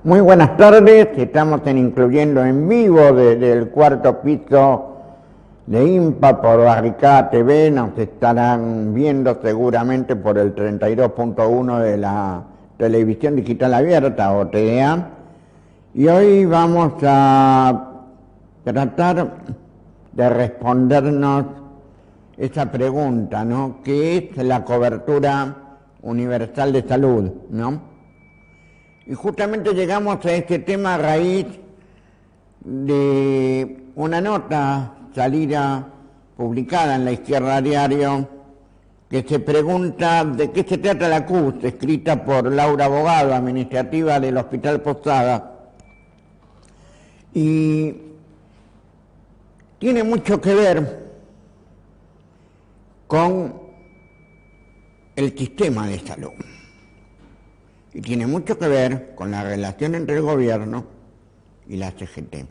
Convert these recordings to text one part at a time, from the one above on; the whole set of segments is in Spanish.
Muy buenas tardes, estamos en Incluyendo en vivo desde el cuarto piso de IMPA por Barricada TV, nos estarán viendo seguramente por el 32.1 de la televisión digital abierta o TDA, y hoy vamos a tratar de respondernos esa pregunta, ¿no? ¿Qué es la cobertura universal de salud, ¿no? Y justamente llegamos a este tema a raíz de una nota salida publicada en La Izquierda Diario que se pregunta de qué se trata la CUS, escrita por Laura Bogado, administrativa del Hospital Posada. Y tiene mucho que ver con el sistema de salud. Y tiene mucho que ver con la relación entre el gobierno y la CGT.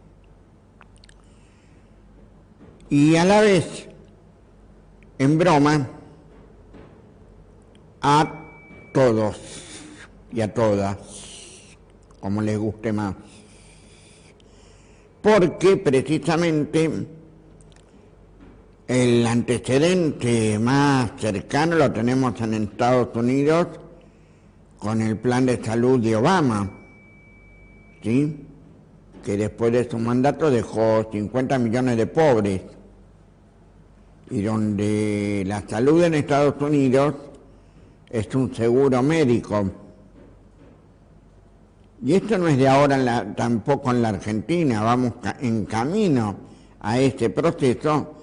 Y a la vez, en broma, a todos y a todas, como les guste más. Porque precisamente el antecedente más cercano lo tenemos en Estados Unidos con el plan de salud de Obama, ¿sí? Que después de su mandato dejó 50 millones de pobres, y donde la salud en Estados Unidos es un seguro médico. Y esto no es de ahora tampoco en la Argentina, vamos en camino a este proceso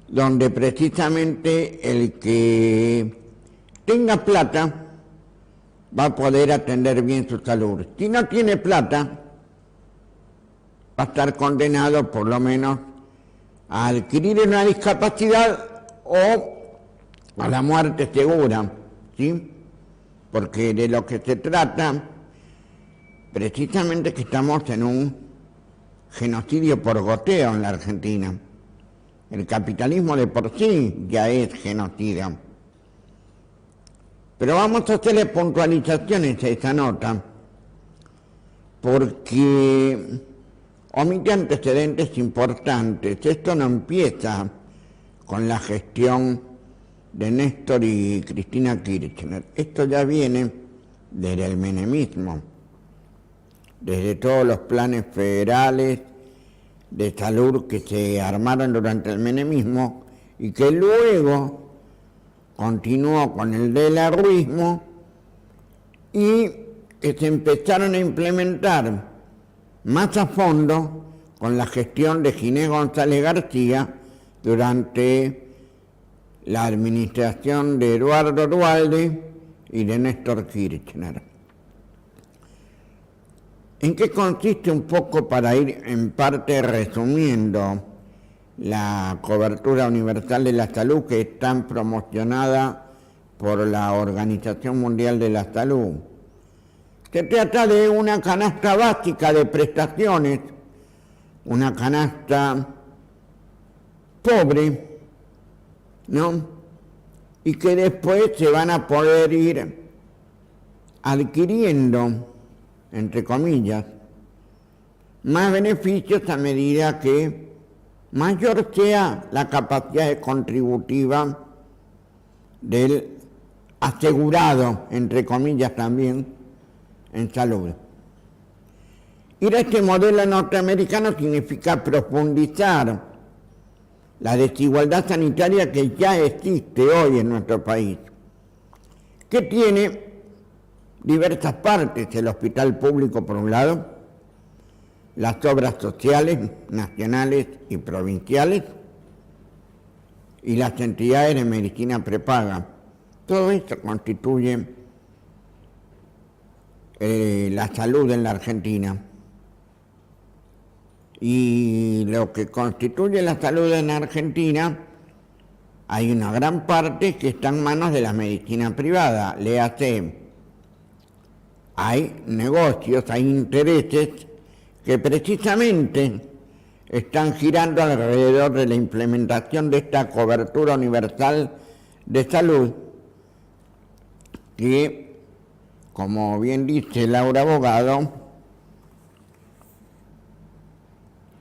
donde precisamente el que tenga plata va a poder atender bien su salud. Si no tiene plata, va a estar condenado por lo menos a adquirir una discapacidad o a la muerte segura, ¿sí? Porque de lo que se trata, precisamente que estamos en un genocidio por goteo en la Argentina. El capitalismo de por sí ya es genocida. Pero vamos a hacerle puntualizaciones a esa nota, porque omite antecedentes importantes. Esto no empieza con la gestión de Néstor y Cristina Kirchner. Esto ya viene desde el menemismo, desde todos los planes federales de salud que se armaron durante el menemismo y que luego continuó con el del arruismo y que se empezaron a implementar más a fondo con la gestión de Ginés González García durante la administración de Eduardo Duhalde y de Néstor Kirchner. ¿En qué consiste un poco, para ir en parte resumiendo, la cobertura universal de la salud que es tan promocionada por la Organización Mundial de la Salud? Se trata de una canasta básica de prestaciones, una canasta pobre, ¿no? Y que después se van a poder ir adquiriendo, entre comillas, más beneficios a medida que mayor sea la capacidad contributiva del asegurado, entre comillas también, en salud. Ir a este modelo norteamericano significa profundizar la desigualdad sanitaria que ya existe hoy en nuestro país, que tiene diversas partes: el hospital público por un lado, las obras sociales nacionales y provinciales y las entidades de medicina prepaga. Todo esto constituye la salud en la Argentina. Y lo que constituye la salud en la Argentina, hay una gran parte que está en manos de la medicina privada. Léase, hay negocios, hay intereses que precisamente están girando alrededor de la implementación de esta cobertura universal de salud, que, como bien dice Laura Bogado,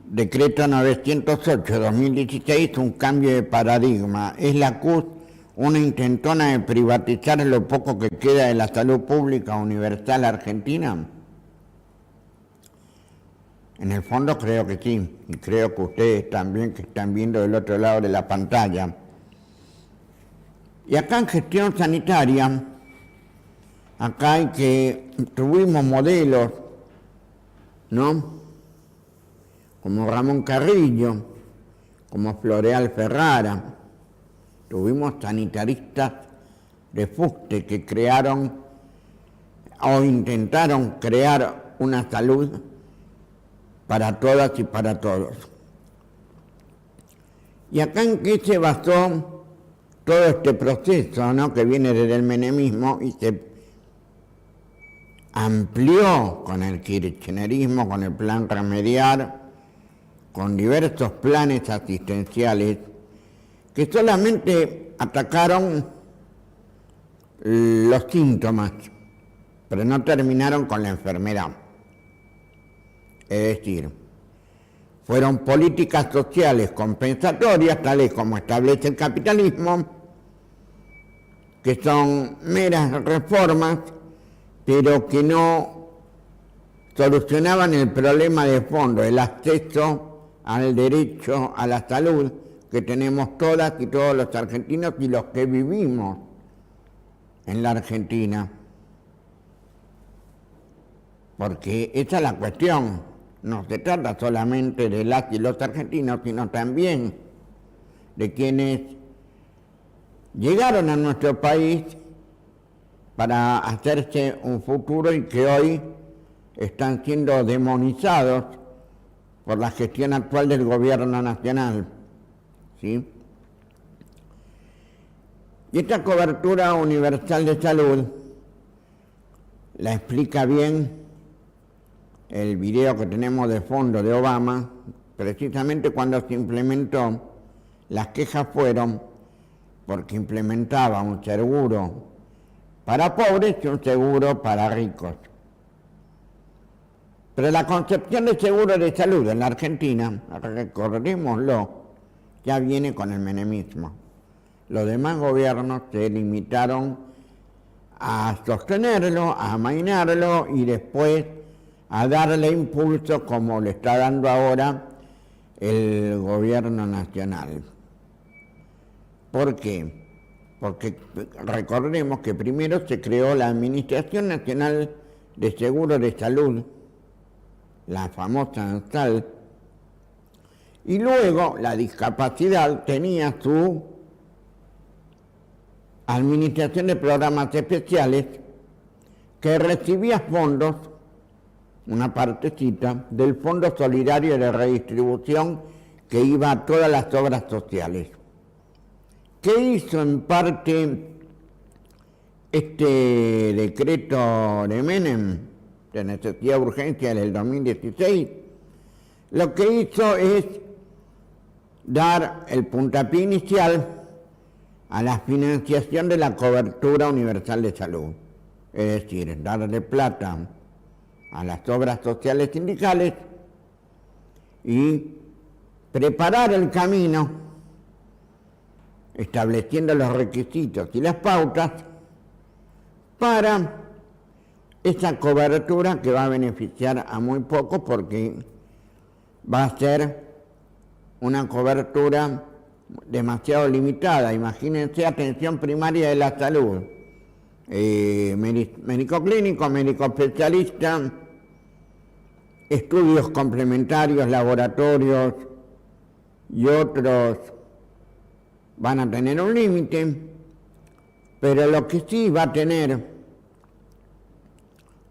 Decreto 908-2016, un cambio de paradigma. ¿Es la CUT una intentona de privatizar lo poco que queda de la salud pública universal argentina? En el fondo creo que sí, y creo que ustedes también que están viendo del otro lado de la pantalla. Y acá en gestión sanitaria, acá hay que tuvimos modelos, ¿no? Como Ramón Carrillo, como Floreal Ferrara. Tuvimos sanitaristas de fuste que crearon o intentaron crear una salud para todas y para todos. ¿Y acá en qué se basó todo este proceso, ¿no? Que viene desde el menemismo y se amplió con el kirchnerismo, con el plan Remediar, con diversos planes asistenciales que solamente atacaron los síntomas, pero no terminaron con la enfermedad. Es decir, fueron políticas sociales compensatorias, tales como establece el capitalismo, que son meras reformas, pero que no solucionaban el problema de fondo, el acceso al derecho a la salud que tenemos todas y todos los argentinos y los que vivimos en la Argentina. Porque esa es la cuestión, no se trata solamente de las y los argentinos, sino también de quienes llegaron a nuestro país para hacerse un futuro y que hoy están siendo demonizados por la gestión actual del gobierno nacional, ¿sí? Y esta cobertura universal de salud la explica bien el video que tenemos de fondo de Obama, precisamente cuando se implementó. Las quejas fueron porque implementaba un seguro para pobres y un seguro para ricos. Pero la concepción de seguro de salud en la Argentina, recordémoslo, ya viene con el menemismo. Los demás gobiernos se limitaron a sostenerlo, a amainarlo y después a darle impulso como le está dando ahora el gobierno nacional. ¿Por qué? Porque recordemos que primero se creó la Administración Nacional de Seguro de Salud, la famosa ANSAL, y luego la discapacidad tenía su administración de programas especiales que recibía fondos, una partecita, del Fondo Solidario de Redistribución que iba a todas las obras sociales. ¿Qué hizo en parte este decreto de Menem, de necesidad de urgencia del 2016? Lo que hizo es dar el puntapié inicial a la financiación de la cobertura universal de salud, es decir, darle plata a las obras sociales sindicales y preparar el camino, estableciendo los requisitos y las pautas para esa cobertura que va a beneficiar a muy pocos, porque va a ser una cobertura demasiado limitada. Imagínense atención primaria de la salud, médico clínico, médico especialista, estudios complementarios, laboratorios y otros van a tener un límite, pero lo que sí va a tener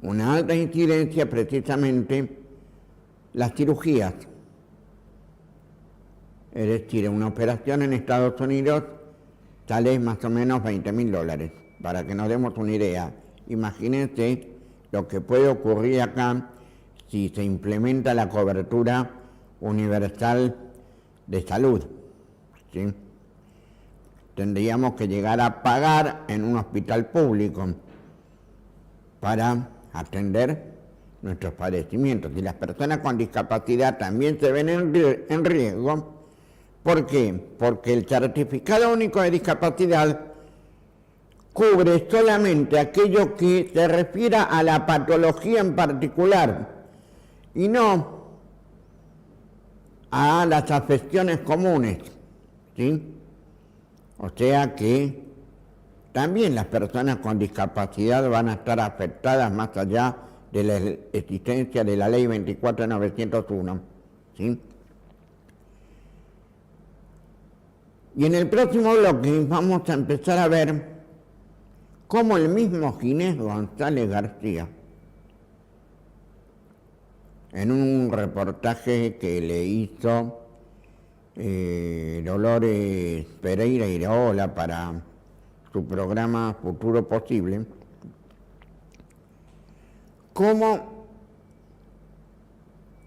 una alta incidencia precisamente las cirugías. Es decir, una operación en Estados Unidos sale más o menos $20.000, para que nos demos una idea. Imagínense lo que puede ocurrir acá si se implementa la cobertura universal de salud, ¿sí? Tendríamos que llegar a pagar en un hospital público para atender nuestros padecimientos. Y las personas con discapacidad también se ven en riesgo. ¿Por qué? Porque el certificado único de discapacidad cubre solamente aquello que se refiera a la patología en particular y no a las afecciones comunes, ¿sí? O sea que también las personas con discapacidad van a estar afectadas más allá de la existencia de la ley 24.901, ¿sí? Y en el próximo bloque vamos a empezar a ver cómo el mismo Ginés González García, en un reportaje que le hizo Dolores Pereira Iraola para su programa Futuro Posible, cómo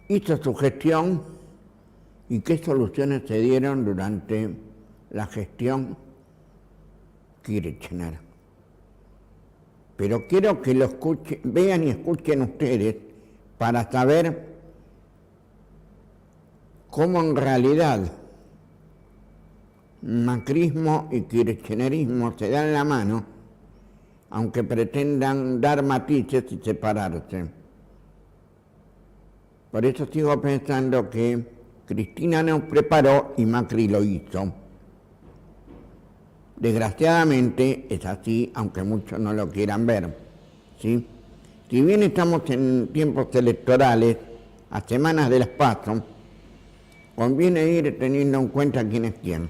hizo su gestión y qué soluciones se dieron durante la gestión Kirchner. Pero quiero que lo escuchen, vean y escuchen ustedes para saber cómo en realidad macrismo y kirchnerismo se dan la mano, aunque pretendan dar matices y separarse. Por eso sigo pensando que Cristina nos preparó y Macri lo hizo. Desgraciadamente es así, aunque muchos no lo quieran ver, ¿sí? Si bien estamos en tiempos electorales, a semanas de las PASO, conviene ir teniendo en cuenta quién es quién,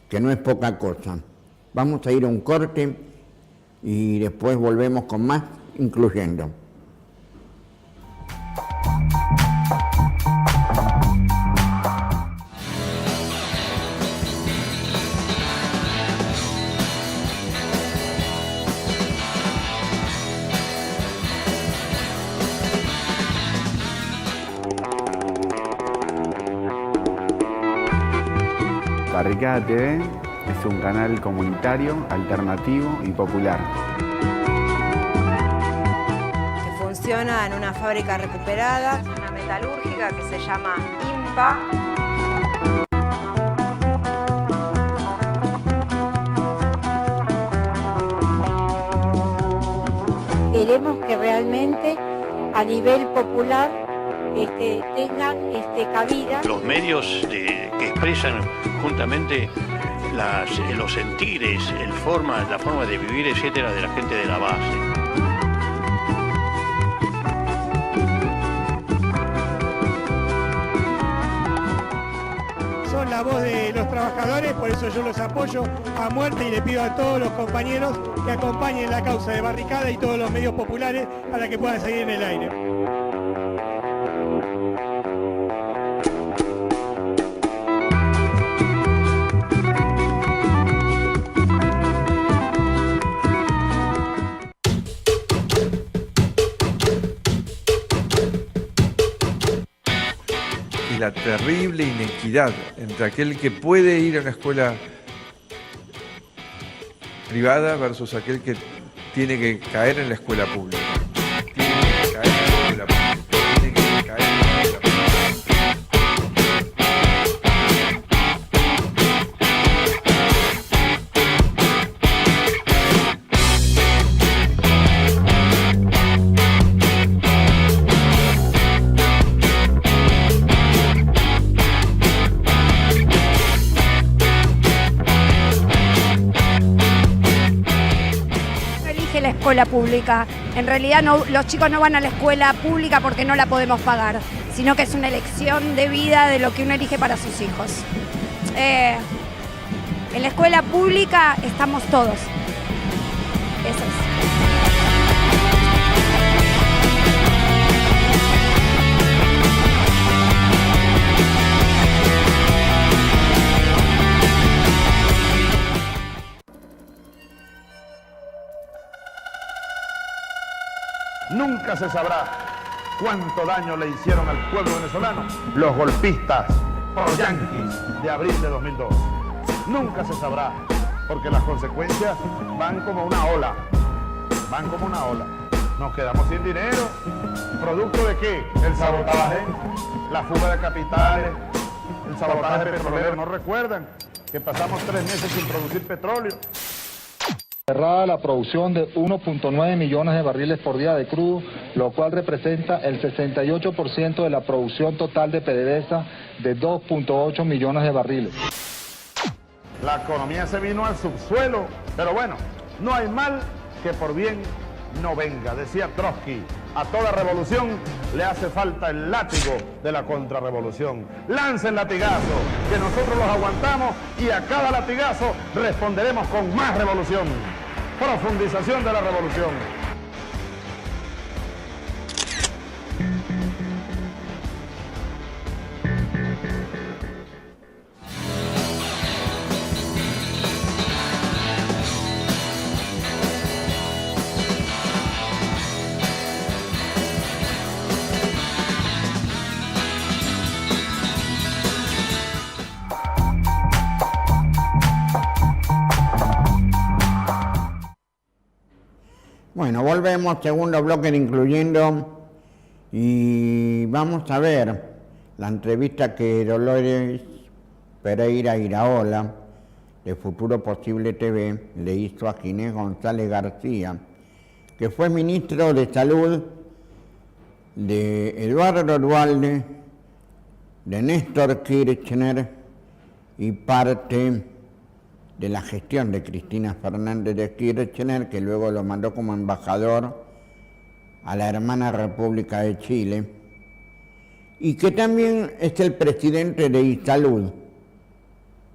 que no es poca cosa. Vamos a ir a un corte y después volvemos con más, incluyendo. Barricada TV es un canal comunitario, alternativo y popular. Que funciona en una fábrica recuperada, una metalúrgica que se llama IMPA. Queremos que realmente a nivel popular tengan cabida. Los medios que expresan juntamente los sentires, la forma de vivir, etcétera, de la gente de la base. Son la voz de los trabajadores, por eso yo los apoyo a muerte y le pido a todos los compañeros que acompañen la causa de Barricada y todos los medios populares para que puedan seguir en el aire. La terrible inequidad entre aquel que puede ir a una escuela privada versus aquel que tiene que caer en la escuela pública. Tiene que caer en la escuela pública. Tiene que caer en la escuela pública. Escuela pública. En realidad los chicos no van a la escuela pública porque no la podemos pagar, sino que es una elección de vida de lo que uno elige para sus hijos. En la escuela pública estamos todos. Eso es. Nunca se sabrá cuánto daño le hicieron al pueblo venezolano los golpistas pro-yanquis de abril de 2002. Nunca se sabrá, porque las consecuencias van como una ola, nos quedamos sin dinero. ¿Producto de qué? El sabotaje, la fuga de capitales, el sabotaje petrolero. ¿No recuerdan que pasamos 3 meses sin producir petróleo? Cerrada la producción de 1.9 millones de barriles por día de crudo, lo cual representa el 68% de la producción total de PDVSA de 2.8 millones de barriles. La economía se vino al subsuelo, pero bueno, no hay mal que por bien no venga, decía Trotsky. A toda revolución le hace falta el látigo de la contrarrevolución. Lancen latigazo, que nosotros los aguantamos y a cada latigazo responderemos con más revolución. Profundización de la revolución. Bueno, volvemos, segundo bloque de Incluyendo, y vamos a ver la entrevista que Dolores Pereira Iraola, de Futuro Posible TV, le hizo a Ginés González García, que fue ministro de Salud de Eduardo Duhalde, de Néstor Kirchner y parte de la gestión de Cristina Fernández de Kirchner, que luego lo mandó como embajador a la hermana República de Chile, y que también es el presidente de ISalud,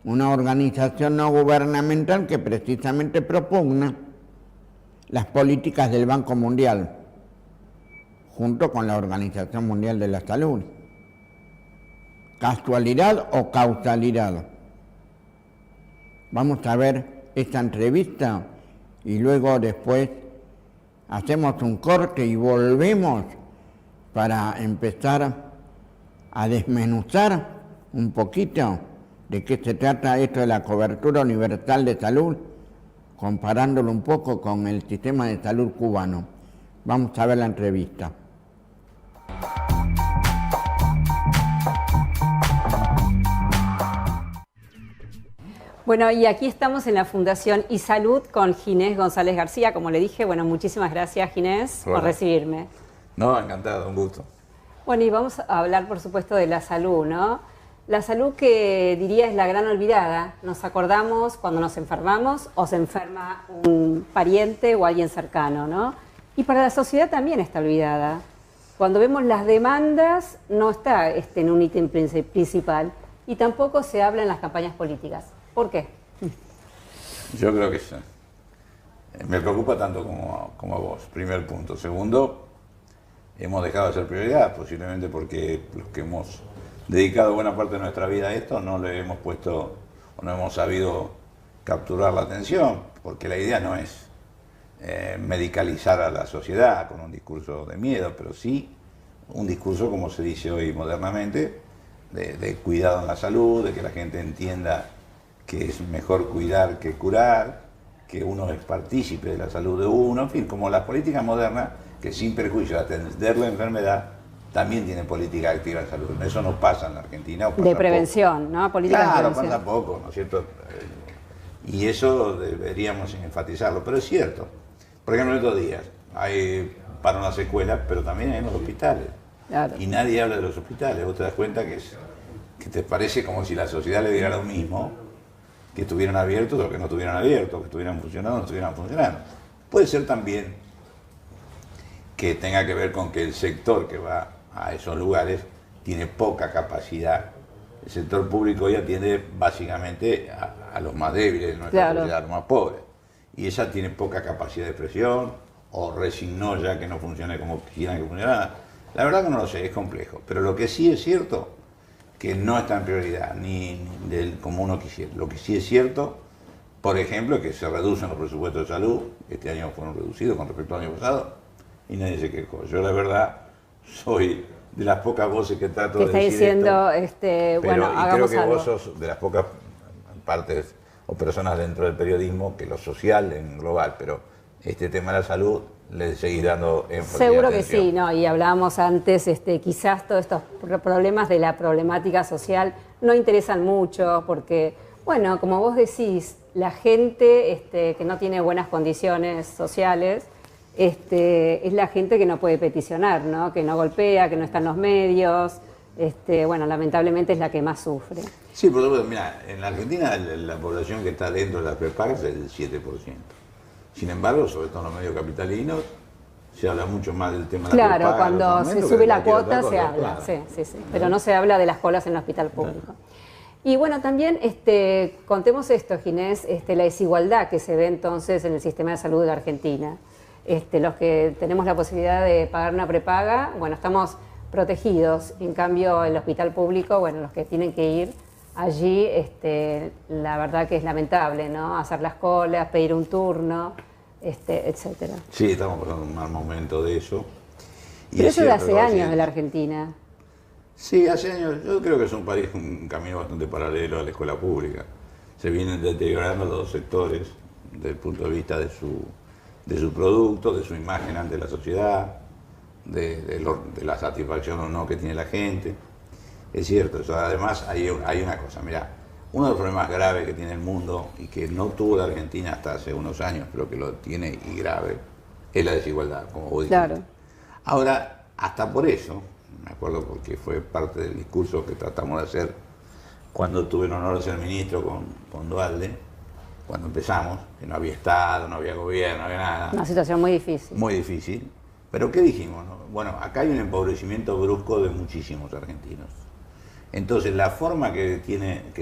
una organización no gubernamental que precisamente propugna las políticas del Banco Mundial, junto con la Organización Mundial de la Salud. ¿Casualidad o causalidad? Vamos a ver esta entrevista y luego después hacemos un corte y volvemos para empezar a desmenuzar un poquito de qué se trata esto de la cobertura universal de salud, comparándolo un poco con el sistema de salud cubano. Vamos a ver la entrevista. Bueno, y aquí estamos en la Fundación ISalud con Ginés González García. Como le dije, bueno, muchísimas gracias, Ginés, por recibirme. No, encantado, un gusto. Bueno, y vamos a hablar, por supuesto, de la salud, ¿no? La salud que diría es la gran olvidada. Nos acordamos cuando nos enfermamos o se enferma un pariente o alguien cercano, ¿no? Y para la sociedad también está olvidada. Cuando vemos las demandas, no está en un ítem principal y tampoco se habla en las campañas políticas. ¿Por qué? Yo creo que me preocupa tanto como a vos, primer punto. Segundo, hemos dejado de ser prioridad, posiblemente porque los que hemos dedicado buena parte de nuestra vida a esto no le hemos puesto o no hemos sabido capturar la atención, porque la idea no es medicalizar a la sociedad con un discurso de miedo, pero sí un discurso, como se dice hoy modernamente, de cuidado en la salud, de que la gente entienda que es mejor cuidar que curar, que uno es partícipe de la salud de uno, en fin, como las políticas modernas, que sin perjuicio de atender la enfermedad, también tienen política activa de salud. Eso no pasa en la Argentina. O pasa de prevención, poco, ¿no? Política de prevención. Pasa poco, ¿no es cierto? Y eso deberíamos enfatizarlo, pero es cierto. Por ejemplo, estos días hay para las escuelas, pero también hay en los hospitales. Claro. Y nadie habla de los hospitales. Vos te das cuenta que te parece como si la sociedad le diera lo mismo, que estuvieran abiertos o que no estuvieran abiertos, que estuvieran funcionando o no estuvieran funcionando. Puede ser también que tenga que ver con que el sector que va a esos lugares tiene poca capacidad. El sector público hoy atiende básicamente a los más débiles de nuestra sociedad, a los más pobres. Y esa tiene poca capacidad de expresión o resignó ya que no funcione como quisieran que funcionara. La verdad que no lo sé, es complejo. Pero lo que sí es cierto, que no está en prioridad, ni como uno quisiera. Lo que sí es cierto, por ejemplo, es que se reducen los presupuestos de salud. Este año fueron reducidos con respecto al año pasado y nadie se quejó. Yo la verdad soy de las pocas voces que trato de decir diciendo, esto, bueno, y creo que vos sos de las pocas partes o personas dentro del periodismo que lo social en global, pero este tema de la salud le seguís dando énfasis. Seguro que sí, ¿no? Y hablábamos antes, quizás todos estos problemas de la problemática social no interesan mucho porque, bueno, como vos decís, la gente que no tiene buenas condiciones sociales es la gente que no puede peticionar, ¿no? Que no golpea, que no está en los medios. Bueno, lamentablemente es la que más sufre. Sí, por supuesto, mira, en la Argentina la población que está dentro de las prepagas es del 7%. Sin embargo, sobre todo en los medios capitalinos, se habla mucho más del tema de la prepaga. Claro, cuando se sube la cuota se habla, claro. sí. Pero no se habla de las colas en el hospital público. Claro. Y bueno, también contemos esto, Ginés, la desigualdad que se ve entonces en el sistema de salud de Argentina. Los que tenemos la posibilidad de pagar una prepaga, bueno, estamos protegidos. En cambio, el hospital público, bueno, los que tienen que ir allí, la verdad que es lamentable, ¿no? Hacer las colas, pedir un turno, etcétera. Sí, estamos pasando un mal momento de eso. Pero eso de hace años de la Argentina. Sí, hace años. Yo creo que es un camino bastante paralelo a la escuela pública. Se vienen deteriorando los dos sectores desde el punto de vista de su producto, de su imagen ante la sociedad, de la satisfacción o no que tiene la gente. Es cierto, eso. Además hay una cosa, mira, uno de los problemas graves que tiene el mundo y que no tuvo la Argentina hasta hace unos años, pero que lo tiene y grave, es la desigualdad, como vos dijiste. Claro. Ahora, hasta por eso, me acuerdo porque fue parte del discurso que tratamos de hacer cuando tuve el honor de ser ministro con Duhalde, cuando empezamos, que no había Estado, no había gobierno, no había nada. Una situación muy difícil. Muy difícil. Pero ¿qué dijimos? Bueno, acá hay un empobrecimiento brusco de muchísimos argentinos. Entonces la forma que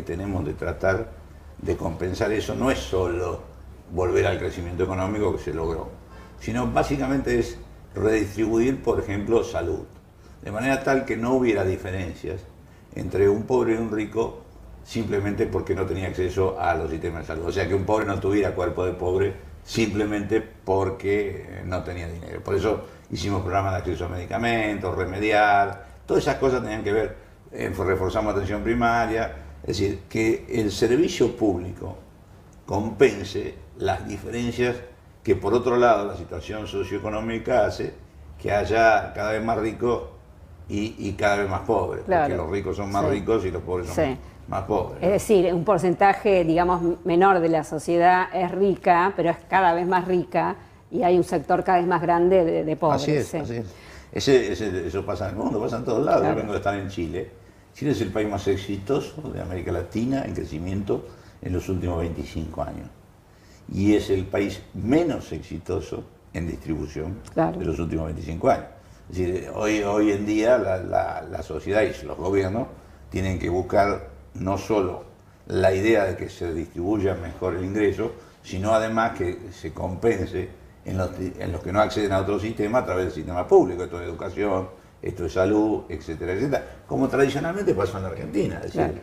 tenemos de tratar de compensar eso no es solo volver al crecimiento económico que se logró, sino básicamente es redistribuir, por ejemplo, salud, de manera tal que no hubiera diferencias entre un pobre y un rico simplemente porque no tenía acceso a los sistemas de salud. O sea, que un pobre no tuviera cuerpo de pobre simplemente porque no tenía dinero. Por eso hicimos programas de acceso a medicamentos, remediar, todas esas cosas tenían que ver, reforzamos atención primaria, es decir, que el servicio público compense las diferencias que por otro lado la situación socioeconómica hace que haya cada vez más ricos y cada vez más pobres, claro, porque los ricos son más ricos y los pobres son más pobres. Es decir, un porcentaje, digamos, menor de la sociedad es rica, pero es cada vez más rica y hay un sector cada vez más grande de pobres. Así es, así es. Eso pasa en el mundo, pasa en todos lados. Claro. Yo vengo de estar en Chile. Chile es el país más exitoso de América Latina en crecimiento en los últimos 25 años. Y es el país menos exitoso en distribución de los últimos 25 años. Es decir, hoy en día la sociedad y los gobiernos tienen que buscar no solo la idea de que se distribuya mejor el ingreso, sino además que se compense en los que no acceden a otro sistema a través del sistema público. Esto es educación, esto es salud, etcétera, etcétera. Como tradicionalmente pasó en la Argentina. Es decir,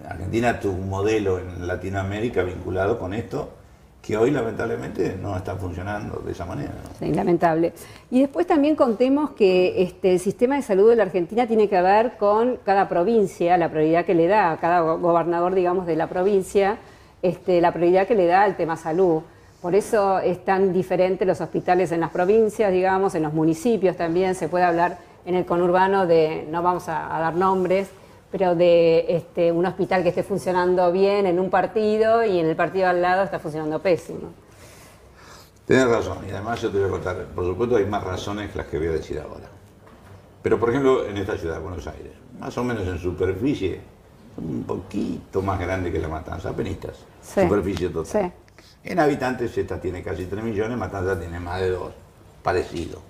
Argentina tuvo un modelo en Latinoamérica vinculado con esto, que hoy lamentablemente no está funcionando de esa manera, ¿no? Sí, lamentable. Y después también contemos que el sistema de salud de la Argentina tiene que ver con cada provincia, la prioridad que le da a cada gobernador, digamos, de la provincia, la prioridad que le da al tema salud. Por eso es tan diferente los hospitales en las provincias, digamos, en los municipios también. Se puede hablar en el conurbano de, no vamos a dar nombres, pero de un hospital que esté funcionando bien en un partido y en el partido al lado está funcionando pésimo. Tienes razón, y además yo te voy a contar, por supuesto hay más razones que las que voy a decir ahora. Pero por ejemplo en esta ciudad, Buenos Aires, más o menos en superficie, un poquito más grande que La Matanza, apenitas, superficie total. Sí. En habitantes esta tiene casi 3 millones, Matanza tiene más de 2, parecido.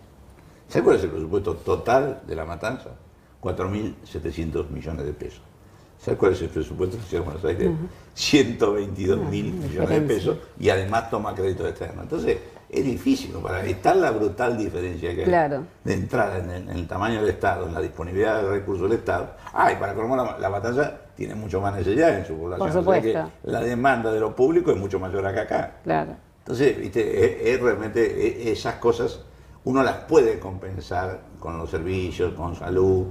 ¿Sabes cuál es el presupuesto total de La Matanza? 4.700 millones de pesos. ¿Sabes cuál es el presupuesto de la Ciudad de Buenos Aires? 122.000 millones de pesos y además toma crédito externo. Entonces es difícil, está la brutal diferencia que hay de entrada en el tamaño del Estado, en la disponibilidad de recursos del Estado. Y para colmar la Matanza tiene mucho más necesidad en su población. Por supuesto. O sea que la demanda de lo público es mucho mayor que acá. Claro. Entonces, ¿viste? Es realmente esas cosas uno las puede compensar con los servicios, con salud,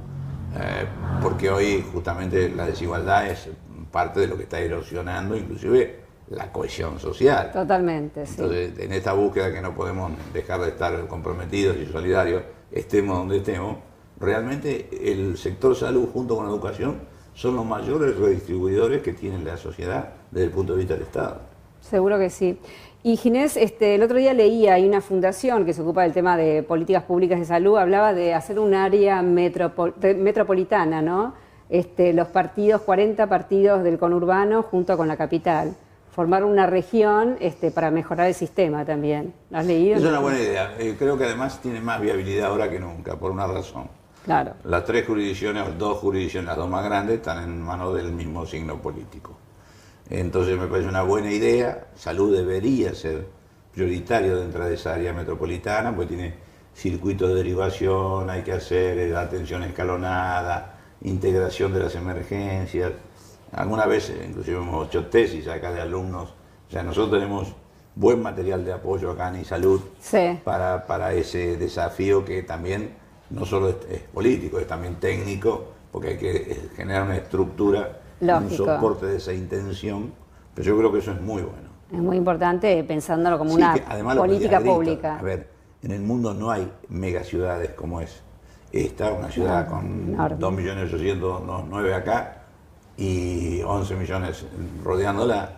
porque hoy justamente la desigualdad es parte de lo que está erosionando inclusive la cohesión social. Totalmente, sí. Entonces, en esta búsqueda que no podemos dejar de estar comprometidos y solidarios, estemos donde estemos, realmente el sector salud junto con la educación son los mayores redistribuidores que tiene la sociedad desde el punto de vista del Estado. Seguro que sí. Y Ginés, el otro día leía, hay una fundación que se ocupa del tema de políticas públicas de salud, hablaba de hacer un área metropolitana, ¿no? Los partidos, 40 partidos del conurbano junto con la capital. Formar una región para mejorar el sistema también. ¿Lo has leído? Es una buena idea. Creo que además tiene más viabilidad ahora que nunca, por una razón. Claro. Las 3 jurisdicciones, o 2 jurisdicciones, las 2 más grandes, están en manos del mismo signo político. Entonces me parece una buena idea. Salud debería ser prioritario dentro de esa área metropolitana, porque tiene circuitos de derivación, hay que hacer atención escalonada, integración de las emergencias. Alguna vez, inclusive hemos hecho tesis acá de alumnos. O sea, nosotros tenemos buen material de apoyo acá en Salud sí. para ese desafío que también no solo es político, es también técnico, porque hay que generar una estructura, un soporte de esa intención, pero yo creo que eso es muy bueno. Es muy importante pensándolo como una política pública. A ver, en el mundo no hay megaciudades como es. Esta, una ciudad con 2.800.009 acá y 11 millones rodeándola,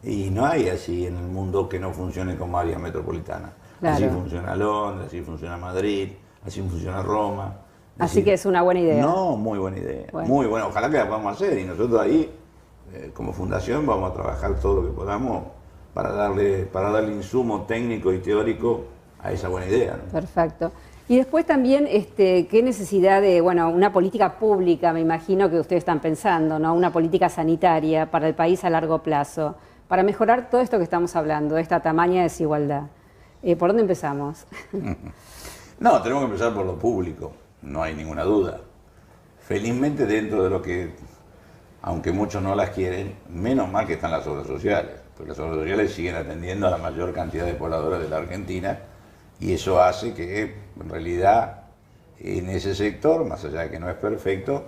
y no hay así en el mundo que no funcione como área metropolitana. Claro. Así funciona Londres, así funciona Madrid, así funciona Roma. Así que es una buena idea. No, muy buena idea. Bueno. Muy buena, ojalá que la podamos hacer, y nosotros ahí, como fundación, vamos a trabajar todo lo que podamos para darle insumo técnico y teórico a esa buena idea, ¿no? Perfecto. Y después también, ¿qué necesidad de, una política pública, me imagino que ustedes están pensando, ¿no? Una política sanitaria para el país a largo plazo, para mejorar todo esto que estamos hablando, esta tamaña desigualdad? ¿Por dónde empezamos? No, tenemos que empezar por lo público, no hay ninguna duda. Felizmente dentro de lo que, aunque muchos no las quieren, menos mal que están las obras sociales, porque las obras sociales siguen atendiendo a la mayor cantidad de pobladores de la Argentina, y eso hace que en realidad en ese sector, más allá de que no es perfecto,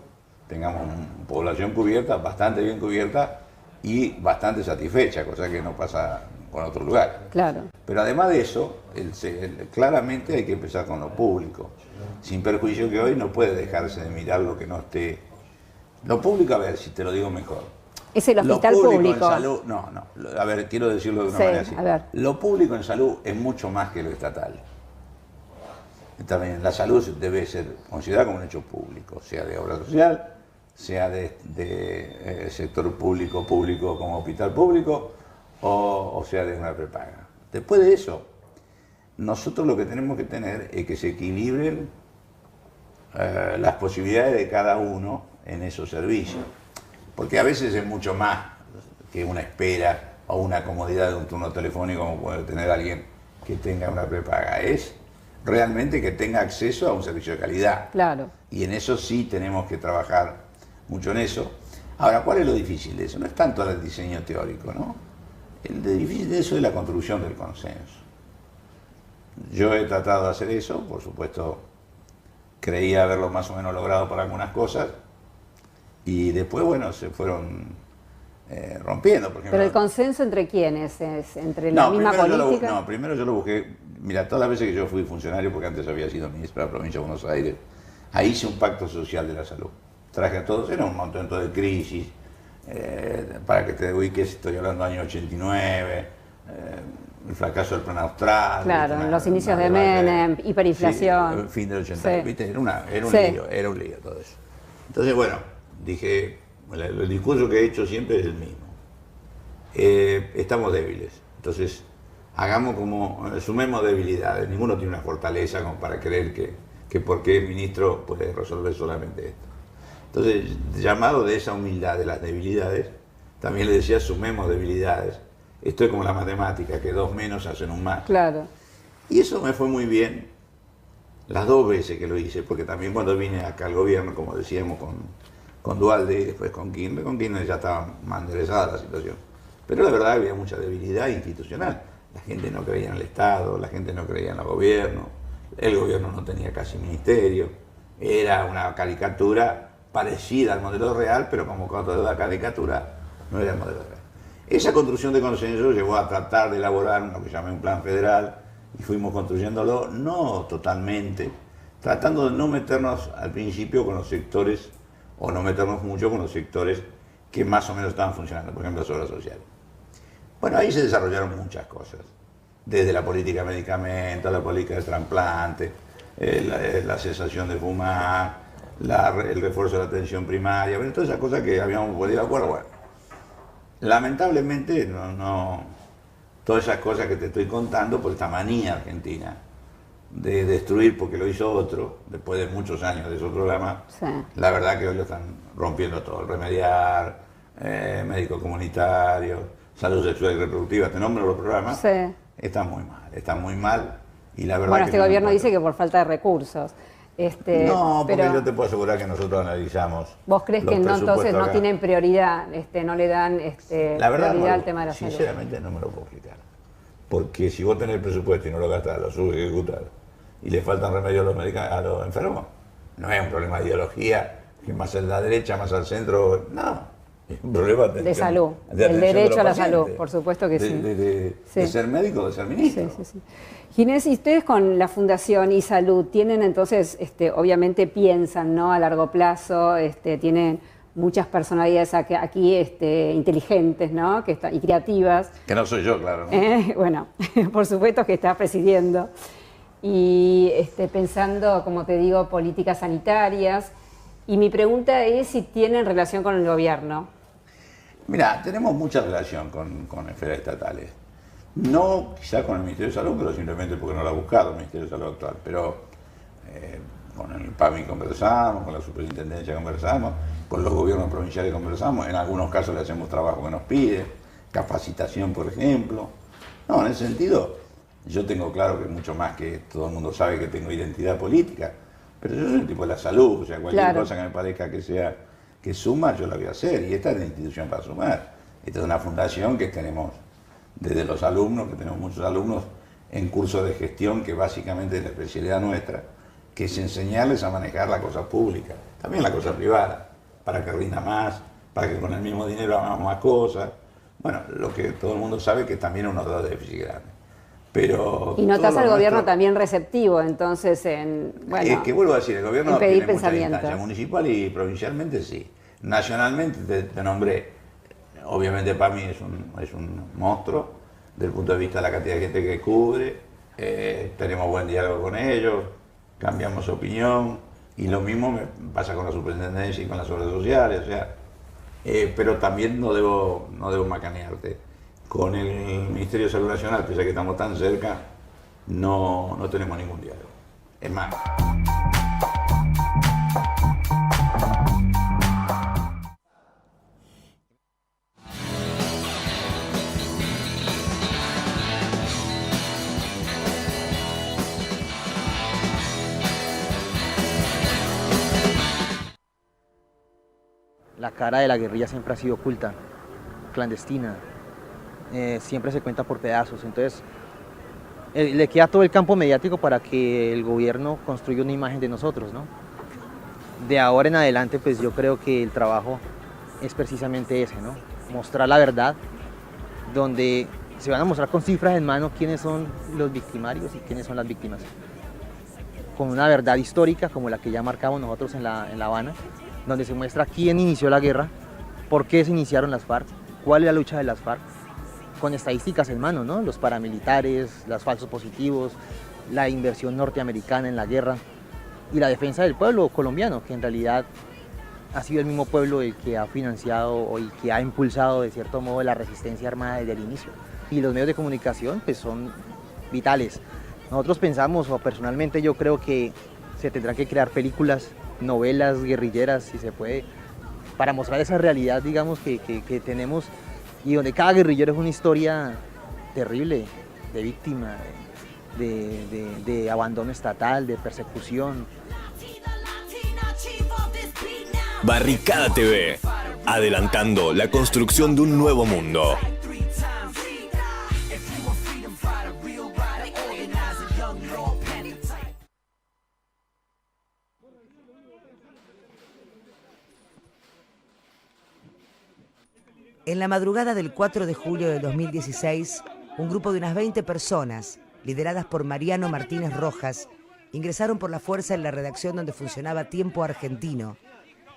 tengamos una población cubierta, bastante bien cubierta y bastante satisfecha, cosa que no pasa con otros lugares. Claro. Pero además de eso, claramente hay que empezar con lo público, sin perjuicio que hoy no puede dejarse de mirar lo que no esté. Lo público, a ver, si te lo digo mejor. Es el hospital lo público público. En salud, no, a ver, quiero decirlo de una manera así. A ver. Lo público en salud es mucho más que lo estatal. También la salud debe ser considerada como un hecho público, sea de obra social, sea de sector público como hospital público, o sea de una prepaga. Después de eso, nosotros lo que tenemos que tener es que se equilibren las posibilidades de cada uno en esos servicios. Porque a veces es mucho más que una espera o una comodidad de un turno telefónico como puede tener alguien que tenga una prepaga. Es realmente que tenga acceso a un servicio de calidad. Claro. Y en eso sí tenemos que trabajar mucho en eso. Ahora, ¿cuál es lo difícil de eso? No es tanto el diseño teórico, ¿no? Lo difícil de eso es la construcción del consenso. Yo he tratado de hacer eso, por supuesto, creía haberlo más o menos logrado para algunas cosas, y después, bueno, se fueron rompiendo. Por ejemplo, ¿pero el consenso entre quiénes? ¿Es entre la misma política? Primero yo lo busqué. Mira, todas las veces que yo fui funcionario, porque antes había sido ministro de la provincia de Buenos Aires, ahí hice un pacto social de la salud. Traje a todos, era un momento de crisis, para que te ubiques, estoy hablando del año 89, el fracaso del plan austral. Claro, los inicios de Menem, hiperinflación. Sí, fin del 80, ¿viste? Era un lío todo eso. Entonces, bueno, dije, el discurso que he hecho siempre es el mismo. Estamos débiles, entonces sumemos debilidades. Ninguno tiene una fortaleza como para creer que porque es ministro puede resolver solamente esto. Entonces, llamado de esa humildad de las debilidades, también le decía, sumemos debilidades. Esto es como la matemática, que 2 menos hacen un más. Claro. Y eso me fue muy bien las 2 veces que lo hice, porque también cuando vine acá al gobierno, como decíamos, con Duhalde y después con Kirchner ya estaba más enderezada la situación. Pero la verdad había mucha debilidad institucional. La gente no creía en el Estado, la gente no creía en el gobierno no tenía casi ministerio, era una caricatura parecida al modelo real, pero como toda caricatura no era el modelo real. Esa construcción de consenso llevó a tratar de elaborar lo que llamé un plan federal y fuimos construyéndolo, no totalmente, tratando de no meternos al principio con los sectores, o no meternos mucho con los sectores que más o menos estaban funcionando, por ejemplo, las obras sociales. Bueno, ahí se desarrollaron muchas cosas, desde la política de medicamentos, la política de trasplante, la cesación de fumar, el refuerzo de la atención primaria, bueno, todas esas cosas que habíamos podido de acuerdo. Bueno, lamentablemente no todas esas cosas que te estoy contando por esta manía argentina de destruir porque lo hizo otro, después de muchos años de esos programas, sí. La verdad que hoy lo están rompiendo todo, el remediar, médico comunitario, salud sexual y reproductiva, te nombro los programas, sí. Están muy mal y la verdad. Bueno, este gobierno dice que por falta de recursos. No, porque yo te puedo asegurar que nosotros analizamos. ¿Vos crees que no, entonces no tienen prioridad, no le dan la verdad, prioridad al tema de la salud? Sinceramente no me lo puedo explicar. Porque si vos tenés el presupuesto y no lo gastás, lo subejecutás y le faltan remedios a los enfermos, no es un problema de ideología, que más a la derecha, más al centro, no. Es un problema de salud, el derecho a la salud, por supuesto que sí. De ser médico, de ser ministro. Sí. Ginés, y ustedes con la Fundación iSalud tienen entonces, obviamente piensan, ¿no?, a largo plazo, tienen muchas personalidades aquí inteligentes, ¿no?, y creativas. Que no soy yo, claro, ¿no? Bueno, por supuesto que está presidiendo. Y pensando, como te digo, políticas sanitarias. Y mi pregunta es si tienen relación con el gobierno. Mira, tenemos mucha relación con esferas estatales. No quizá con el Ministerio de Salud, pero simplemente porque no lo ha buscado el Ministerio de Salud actual. Pero con el PAMI conversamos, con la Superintendencia conversamos, con los gobiernos provinciales conversamos. En algunos casos le hacemos trabajo que nos pide, capacitación, por ejemplo. No, en ese sentido, yo tengo claro que mucho más que todo el mundo sabe que tengo identidad política. Pero yo soy un tipo de la salud, o sea, cualquier cosa que me parezca que suma, yo la voy a hacer. Y esta es la institución para sumar. Esta es una fundación que tenemos desde los alumnos, que tenemos muchos alumnos en cursos de gestión, que básicamente es la especialidad nuestra, que es enseñarles a manejar la cosa pública, también la cosa privada, para que rinda más, para que con el mismo dinero hagamos más cosas. Bueno, lo que todo el mundo sabe que también uno da déficit grande. Pero y notas al gobierno también receptivo, entonces, bueno, es que vuelvo a decir, el gobierno tiene muchas instancias, municipal y provincialmente sí. Nacionalmente te nombré, obviamente para mí es un monstruo, desde el punto de vista de la cantidad de gente que cubre, tenemos buen diálogo con ellos, cambiamos opinión, y lo mismo me pasa con la superintendencia y con las obras sociales, o sea, pero también no debo macanearte. Con el Ministerio de Salud Nacional, pese a que estamos tan cerca, no tenemos ningún diálogo. Es más. La cara de la guerrilla siempre ha sido oculta, clandestina. Siempre se cuenta por pedazos, entonces le queda todo el campo mediático para que el gobierno construya una imagen de nosotros, ¿no? De ahora en adelante, pues yo creo que el trabajo es precisamente ese, ¿no? Mostrar la verdad, donde se van a mostrar con cifras en mano quiénes son los victimarios y quiénes son las víctimas. Con una verdad histórica como la que ya marcamos nosotros en La Habana, donde se muestra quién inició la guerra, por qué se iniciaron las FARC, cuál es la lucha de las FARC, con estadísticas en mano, ¿no? Los paramilitares, los falsos positivos, la inversión norteamericana en la guerra y la defensa del pueblo colombiano, que en realidad ha sido el mismo pueblo el que ha financiado o el que ha impulsado de cierto modo la resistencia armada desde el inicio. Y los medios de comunicación pues son vitales. Nosotros pensamos, o personalmente yo creo que se tendrán que crear películas, novelas guerrilleras, si se puede, para mostrar esa realidad, digamos, que tenemos, y donde cada guerrillero es una historia terrible, de víctima, de abandono estatal, de persecución. Barricada TV, adelantando la construcción de un nuevo mundo. En la madrugada del 4 de julio de 2016, un grupo de unas 20 personas, lideradas por Mariano Martínez Rojas, ingresaron por la fuerza en la redacción donde funcionaba Tiempo Argentino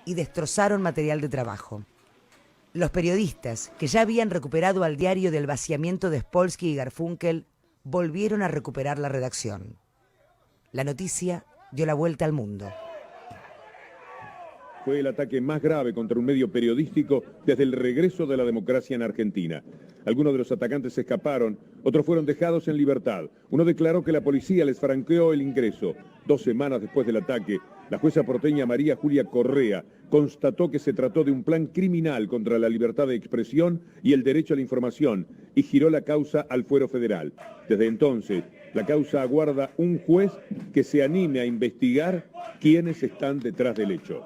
y destrozaron material de trabajo. Los periodistas, que ya habían recuperado al diario del vaciamiento de Spolsky y Garfunkel, volvieron a recuperar la redacción. La noticia dio la vuelta al mundo. Fue el ataque más grave contra un medio periodístico desde el regreso de la democracia en Argentina. Algunos de los atacantes escaparon, otros fueron dejados en libertad. Uno declaró que la policía les franqueó el ingreso. 2 semanas después del ataque, la jueza porteña María Julia Correa constató que se trató de un plan criminal contra la libertad de expresión y el derecho a la información y giró la causa al fuero federal. Desde entonces, la causa aguarda un juez que se anime a investigar quiénes están detrás del hecho.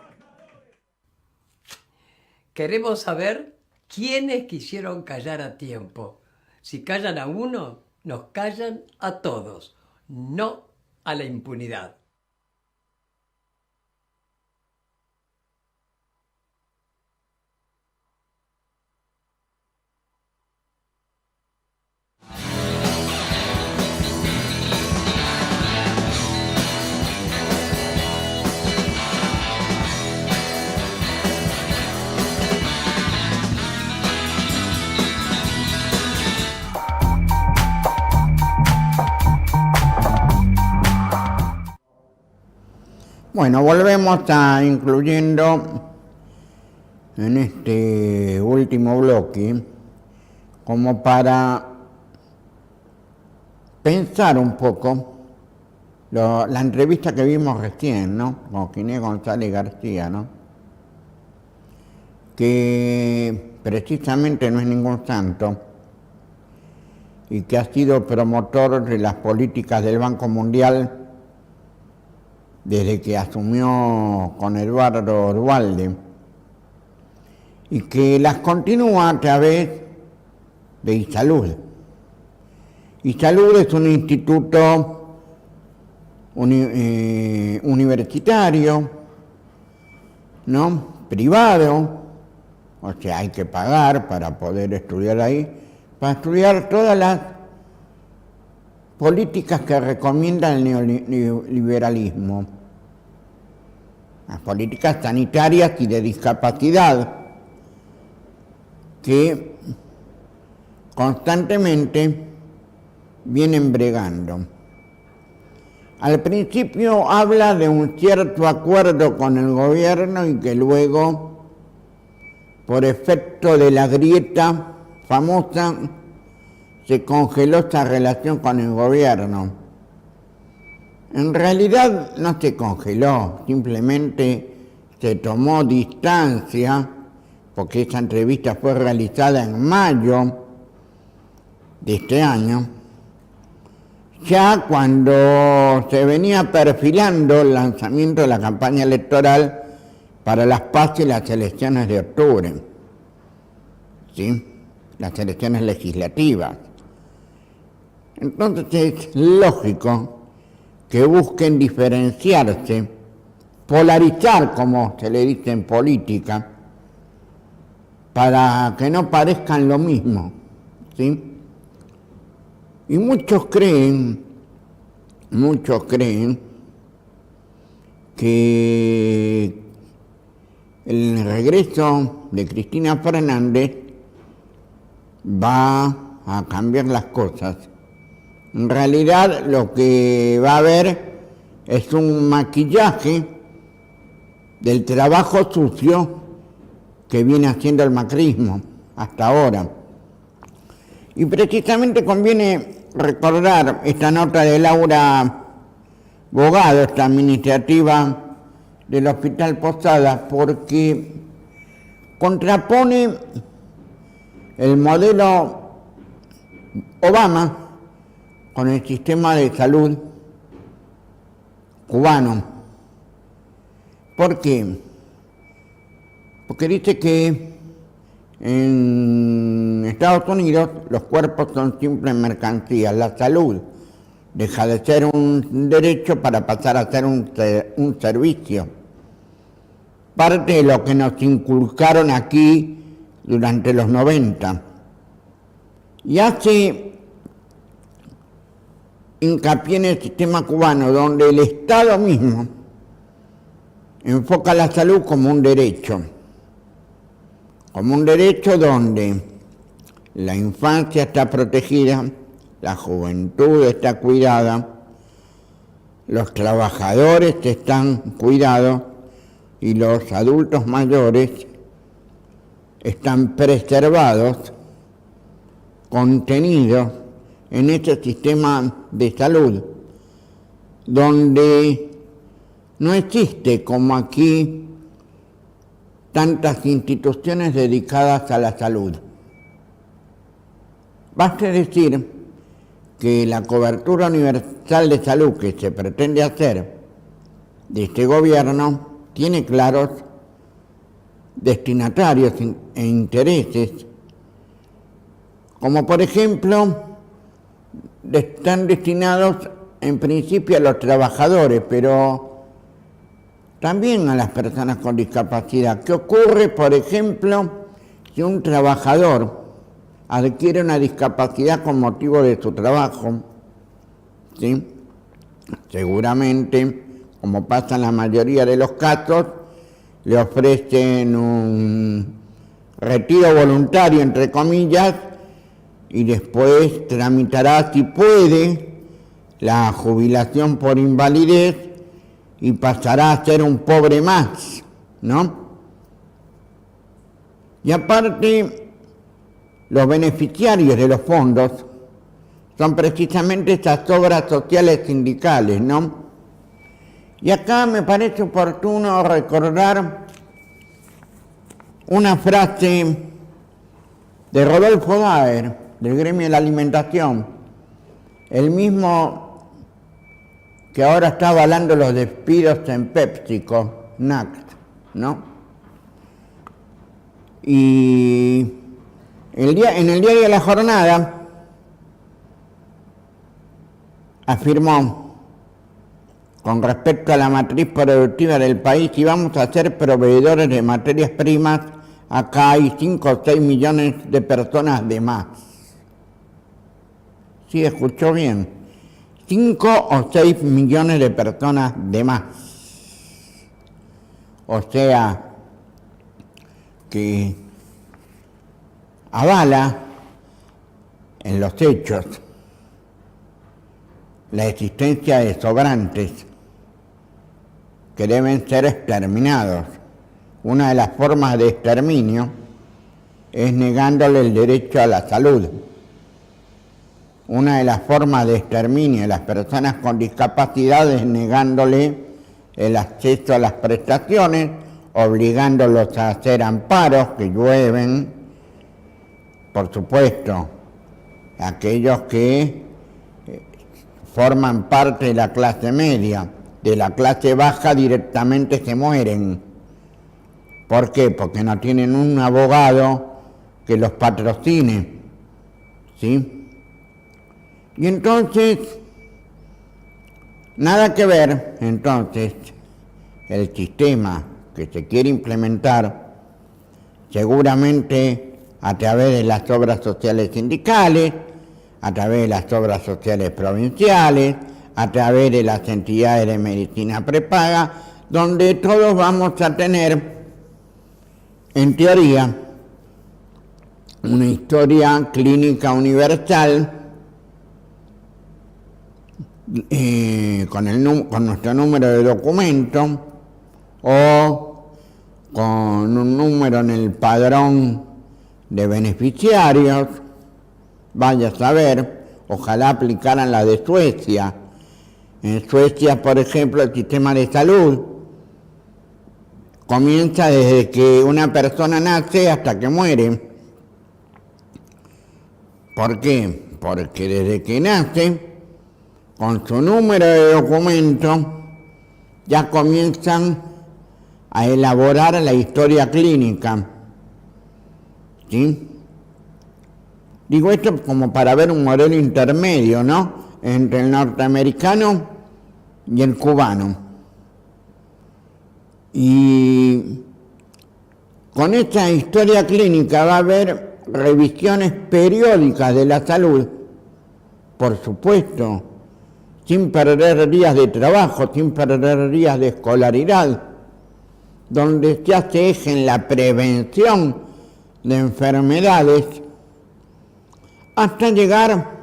Queremos saber quiénes quisieron callar a Tiempo. Si callan a uno, nos callan a todos, no a la impunidad. Bueno, volvemos a incluyendo en este último bloque como para pensar un poco la entrevista que vimos recién, ¿no? Con Ginés González García, ¿no? Que precisamente no es ningún santo y que ha sido promotor de las políticas del Banco Mundial desde que asumió con Eduardo Duhalde, y que las continúa a través de ISALUD. ISALUD es un instituto universitario, ¿no? Privado, o sea, hay que pagar para poder estudiar ahí, para estudiar todas las políticas que recomienda el neoliberalismo, las políticas sanitarias y de discapacidad que constantemente vienen bregando. Al principio habla de un cierto acuerdo con el gobierno y que luego, por efecto de la grieta famosa, se congeló esta relación con el gobierno. En realidad no se congeló, simplemente se tomó distancia, porque esa entrevista fue realizada en mayo de este año, ya cuando se venía perfilando el lanzamiento de la campaña electoral para las PAS y las elecciones de octubre, ¿sí? Las elecciones legislativas. Entonces es lógico que busquen diferenciarse, polarizar, como se le dice en política, para que no parezcan lo mismo, ¿sí? Y muchos creen que el regreso de Cristina Fernández va a cambiar las cosas. En realidad lo que va a haber es un maquillaje del trabajo sucio que viene haciendo el macrismo hasta ahora. Y precisamente conviene recordar esta nota de Laura Bogado, esta administrativa del Hospital Posadas, porque contrapone el modelo Obama con el sistema de salud cubano. ¿Por qué? Porque dice que en Estados Unidos los cuerpos son simples mercancías. La salud deja de ser un derecho para pasar a ser un servicio. Parte de lo que nos inculcaron aquí durante los 90 y hace hincapié en el sistema cubano, donde el Estado mismo enfoca la salud como un derecho donde la infancia está protegida, la juventud está cuidada, los trabajadores están cuidados y los adultos mayores están preservados, contenidos en este sistema de salud, donde no existe como aquí tantas instituciones dedicadas a la salud. Basta decir que la cobertura universal de salud que se pretende hacer de este gobierno tiene claros destinatarios e intereses, como por ejemplo están destinados en principio a los trabajadores, pero también a las personas con discapacidad. ¿Qué ocurre, por ejemplo, si un trabajador adquiere una discapacidad con motivo de su trabajo? ¿Sí? Seguramente, como pasa en la mayoría de los casos, le ofrecen un retiro voluntario, entre comillas, y después tramitará, si puede, la jubilación por invalidez y pasará a ser un pobre más, ¿no? Y aparte, los beneficiarios de los fondos son precisamente estas obras sociales sindicales, ¿no? Y acá me parece oportuno recordar una frase de Rodolfo Daer, del gremio de la alimentación, el mismo que ahora está avalando los despidos en PepsiCo, NACT, ¿no? Y en el diario de La Jornada afirmó, con respecto a la matriz productiva del país, si vamos a ser proveedores de materias primas, acá hay 5 o 6 millones de personas de más. Sí, escuchó bien. 5 o 6 millones de personas de más. O sea, que avala en los hechos la existencia de sobrantes que deben ser exterminados. Una de las formas de exterminio es negándole el derecho a la salud. Una de las formas de exterminio de las personas con discapacidad es negándole el acceso a las prestaciones, obligándolos a hacer amparos que llueven, por supuesto, aquellos que forman parte de la clase media, de la clase baja directamente se mueren. ¿Por qué? Porque no tienen un abogado que los patrocine, ¿sí? Y entonces, nada que ver, entonces, el sistema que se quiere implementar, seguramente a través de las obras sociales sindicales, a través de las obras sociales provinciales, a través de las entidades de medicina prepaga, donde todos vamos a tener, en teoría, una historia clínica universal con nuestro número de documento o con un número en el padrón de beneficiarios. Vaya a saber, ojalá aplicaran la de Suecia. En Suecia, por ejemplo, el sistema de salud comienza desde que una persona nace hasta que muere. ¿Por qué? Porque desde que nace, con su número de documento, ya comienzan a elaborar la historia clínica. ¿Sí? Digo esto como para ver un modelo intermedio, ¿no?, entre el norteamericano y el cubano. Y Con esta historia clínica va a haber revisiones periódicas de la salud, por supuesto, sin perder días de trabajo, sin perder días de escolaridad, donde se hace eje en la prevención de enfermedades, hasta llegar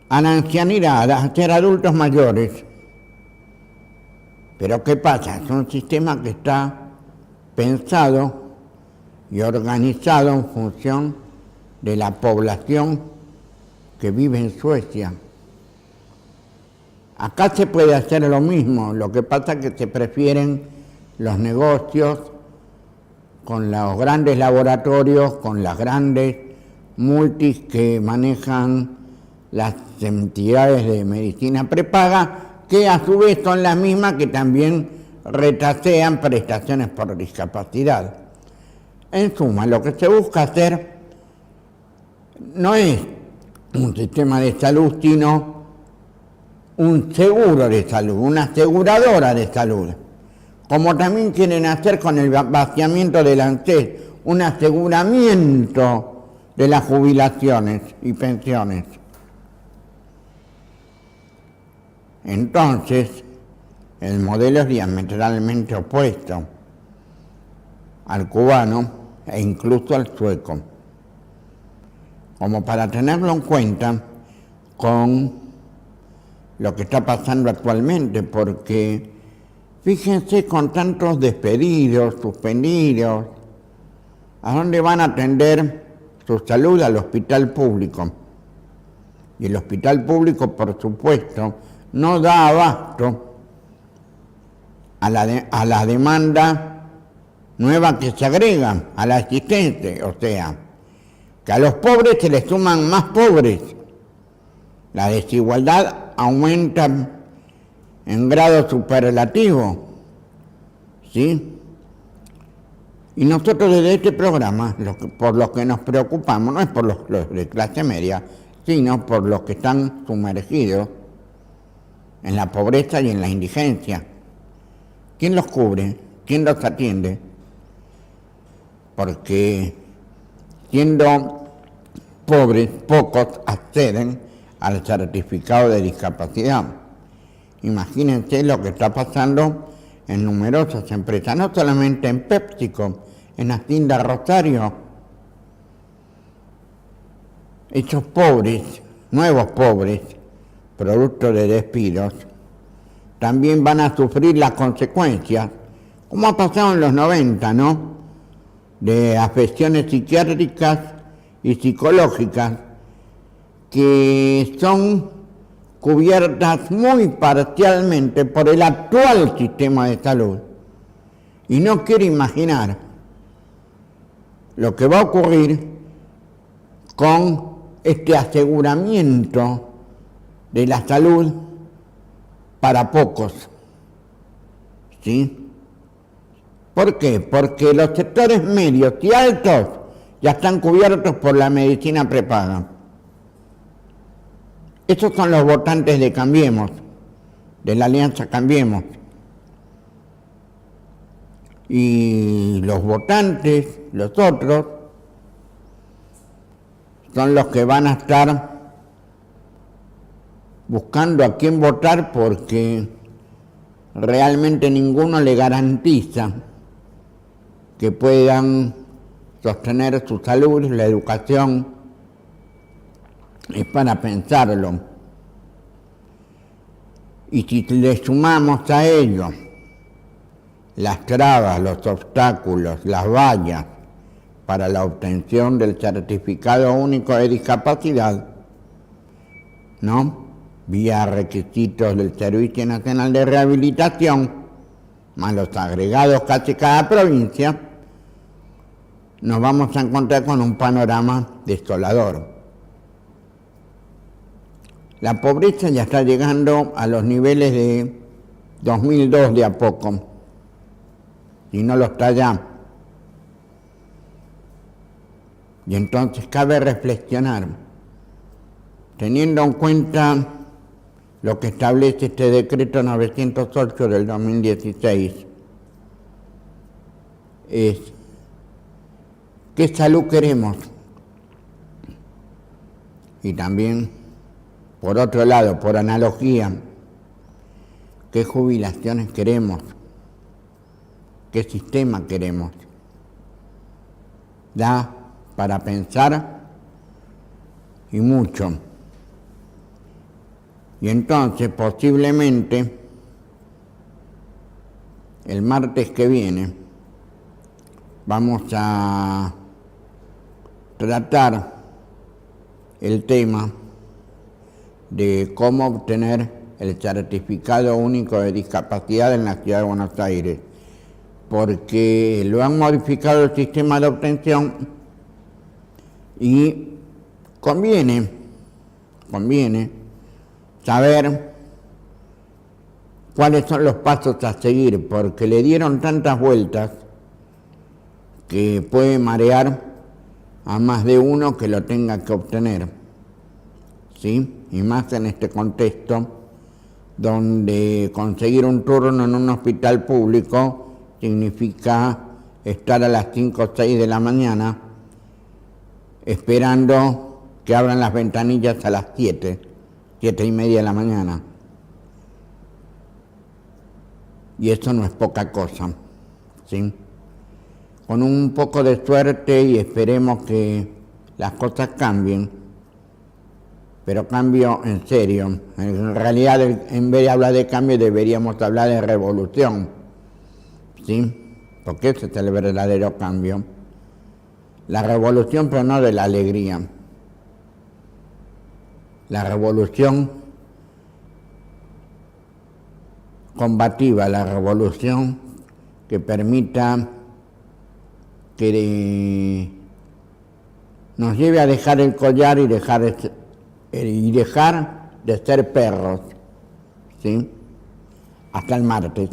a la ancianidad, a ser adultos mayores. Pero ¿qué pasa? Es un sistema que está pensado y organizado en función de la población que vive en Suecia. Acá se puede hacer lo mismo, lo que pasa es que se prefieren los negocios con los grandes laboratorios, con las grandes multis que manejan las entidades de medicina prepaga, que a su vez son las mismas que también retasean prestaciones por discapacidad. En suma, lo que se busca hacer no es un sistema de salud, sino un seguro de salud, una aseguradora de salud. Como también quieren hacer con el vaciamiento del ANSES, un aseguramiento de las jubilaciones y pensiones. Entonces, el modelo es diametralmente opuesto al cubano e incluso al sueco. Como para tenerlo en cuenta con lo que está pasando actualmente, porque fíjense con tantos despedidos, suspendidos, ¿a dónde van a atender su salud? Al hospital público. Y el hospital público, por supuesto, no da abasto a la demanda nueva que se agrega a la existente, o sea, que a los pobres se les suman más pobres. La desigualdad aumenta en grado superlativo, ¿sí? Y nosotros desde este programa, por los que nos preocupamos, no es por los de clase media, sino por los que están sumergidos en la pobreza y en la indigencia. ¿Quién los cubre? ¿Quién los atiende? Porque siendo pobres, pocos acceden al certificado de discapacidad. Imagínense lo que está pasando en numerosas empresas, no solamente en PepsiCo, en Hacienda Rosario. Esos pobres, nuevos pobres, producto de despidos, también van a sufrir las consecuencias, como ha pasado en los 90, ¿no?, de afecciones psiquiátricas y psicológicas que son cubiertas muy parcialmente por el actual sistema de salud. Y no quiero imaginar lo que va a ocurrir con este aseguramiento de la salud para pocos, ¿sí? ¿Por qué? Porque los sectores medios y altos ya están cubiertos por la medicina prepaga. Esos son los votantes de Cambiemos, de la Alianza Cambiemos. Y los votantes, los otros, son los que van a estar buscando a quién votar, porque realmente ninguno le garantiza que puedan sostener su salud, la educación. Es para pensarlo. Y si le sumamos a ello las trabas, los obstáculos, las vallas para la obtención del certificado único de discapacidad, ¿no?, vía requisitos del Servicio Nacional de Rehabilitación, más los agregados casi cada provincia, nos vamos a encontrar con un panorama desolador. La pobreza ya está llegando a los niveles de 2002 de a poco, y no lo está ya. Y entonces cabe reflexionar, teniendo en cuenta lo que establece este decreto 908 del 2016, es qué salud queremos. Y también, por otro lado, por analogía, qué jubilaciones queremos, qué sistema queremos. Da para pensar y mucho. Y entonces, posiblemente, el martes que viene, vamos a tratar el tema de cómo obtener el certificado único de discapacidad en la ciudad de Buenos Aires, porque lo han modificado el sistema de obtención y conviene saber cuáles son los pasos a seguir, porque le dieron tantas vueltas que puede marear a más de uno que lo tenga que obtener, ¿sí? Y más en este contexto donde conseguir un turno en un hospital público significa estar a las 5 o 6 de la mañana esperando que abran las ventanillas a las 7 y media de la mañana. Y eso no es poca cosa, ¿sí? Con un poco de suerte y esperemos que las cosas cambien, pero cambio en serio. En realidad, en vez de hablar de cambio, deberíamos hablar de revolución, ¿sí? Porque ese es el verdadero cambio. La revolución, pero no de la alegría. La revolución combativa, la revolución que permita que nos lleve a dejar el collar y dejar de ser perros, ¿sí? Hasta el martes.